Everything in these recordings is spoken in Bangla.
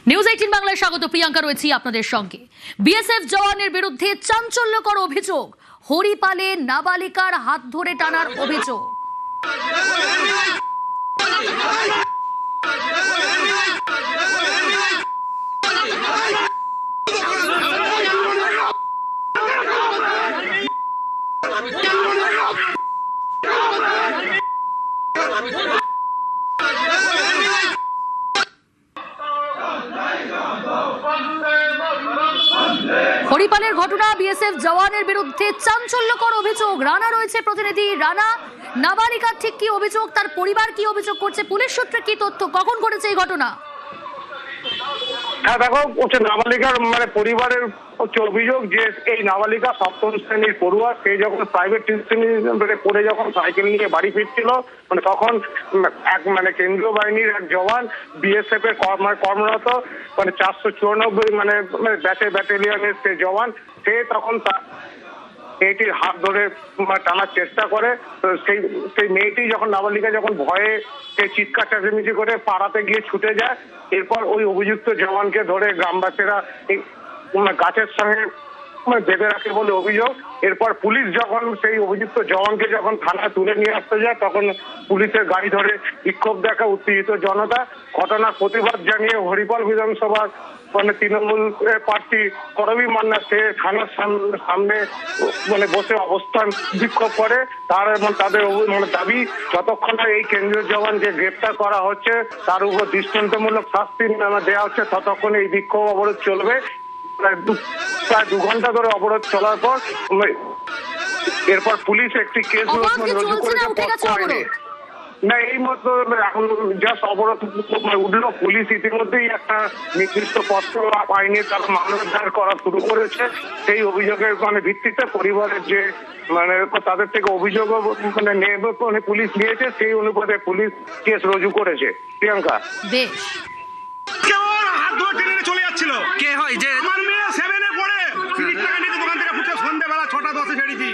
নিউজ 18 বাংলায় স্বাগত। প্রিয়াঙ্কা রয়েছি আপনাদের সঙ্গে। বিএসএফ জওয়ানের বিরুদ্ধে চাঞ্চল্যকর অভিযোগ, হরিপালে নাবালিকার হাত ধরে টানার অভিযোগ। হরিপালের ঘটনা, বিএসএফ জওয়ানের বিরুদ্ধে চাঞ্চল্যকর অভিযোগ। রানা রয়েছে প্রতিনিধি। রানা, নাবালিকার ঠিক কি অভিযোগ, তার পরিবার কি অভিযোগ করছে, পুলিশ সূত্রে কি তথ্য, কখন ঘটেছে এই ঘটনা? হ্যাঁ দেখো, হচ্ছে নাবালিকার পরিবারের হচ্ছে অভিযোগ যে এই নাবালিকা সপ্তম শ্রেণীর পড়ুয়া। সে যখন প্রাইভেট টিউশনে পড়ে যখন সাইকেল নিয়ে বাড়ি ফিরছিল, তখন এক কেন্দ্রীয় বাহিনীর এক জওয়ান বিএসএফ এর কর্মরত 494 ব্যাটালিয়নের সে জওয়ান, সে তখন মেয়েটির হাত ধরে টানার চেষ্টা করে। তো সেই মেয়েটি যখন নাবালিকা যখন ভয়ে সে চিৎকার চেঁচামেচি করে পাড়াতে গিয়ে ছুটে যায়। এরপর ওই অভিযুক্ত জওয়ানকে ধরে গ্রামবাসীরা এই গাছের সঙ্গে বেঁধে রাখে বলে অভিযোগ। এরপর পুলিশ যখন সেই অভিযুক্ত জওয়ানকে যখন থানায় তুলে নিয়ে আসতে যায়, তখন পুলিশের গাড়ি ধরে বিক্ষোভ দেখা উত্তেজিত জনতা। ঘটনার প্রতিবাদ জানিয়ে হরিপাল বিধানসভার তৃণমূল প্রার্থী করবী মান্না সে থানার সামনে বসে অবস্থান বিক্ষোভ করে। তাদের দাবি, যতক্ষণ না এই কেন্দ্রীয় জওয়ান যে গ্রেপ্তার করা হচ্ছে তার উপর দৃষ্টান্তমূলক শাস্তি দেওয়া হচ্ছে, ততক্ষণ এই বিক্ষোভ অবরোধ চলবে। প্রায় 2 ঘন্টা ধরে অবরোধ চলার পর এরপর পুলিশ একটি কেস রুজু করেছে। না, এই মতো এখন জাস্ট অবরোধ উঠলো। পুলিশ ইতিমধ্যেই একটা নির্দিষ্ট পত্র আইনে তারা মামলা দায়ের করা শুরু করেছে। সেই অভিযোগের ভিত্তিতে পরিবারের যে তাদের থেকে অভিযোগ পুলিশ নিয়েছে, সেই অনুপাতে পুলিশ কেস রুজু করেছে। প্রিয়াঙ্কা, বেশ। হাত ধরে টেনে চলে যাচ্ছিল। কে হয় যে আমার মেয়ে 7-এ পড়ে, দোকান থেকে ফুটে সন্ধ্যেবেলা 6টা 10-এ বেরিয়েছি।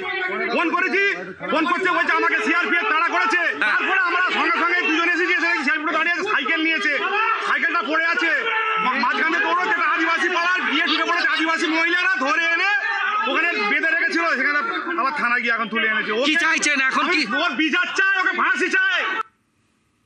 ফোন করেছি, ফোন করছে, বলছে আমাকে সিআরপিএফ তাড়া করেছে। তারপরে আমরা সঙ্গে সঙ্গে দুজন এসে গিয়েছে, সাইকেলটা দাঁড়িয়ে আছে, সাইকেল নিয়েছে, সাইকেলটা পড়ে আছে মাঝখানে দৌড়তে। আদিবাসী পাড়ার বিয়ে ঢুকে পড়েছে, আদিবাসী মহিলারা ধরে এনে ওখানে বেঁধে রেখেছিল। সেখানে আবার থানা গিয়ে এখন তুলে এনেছে। ও কি চাইছেন এখন? কি ওর বিচার চাই, ওকে ফাঁসি চাই।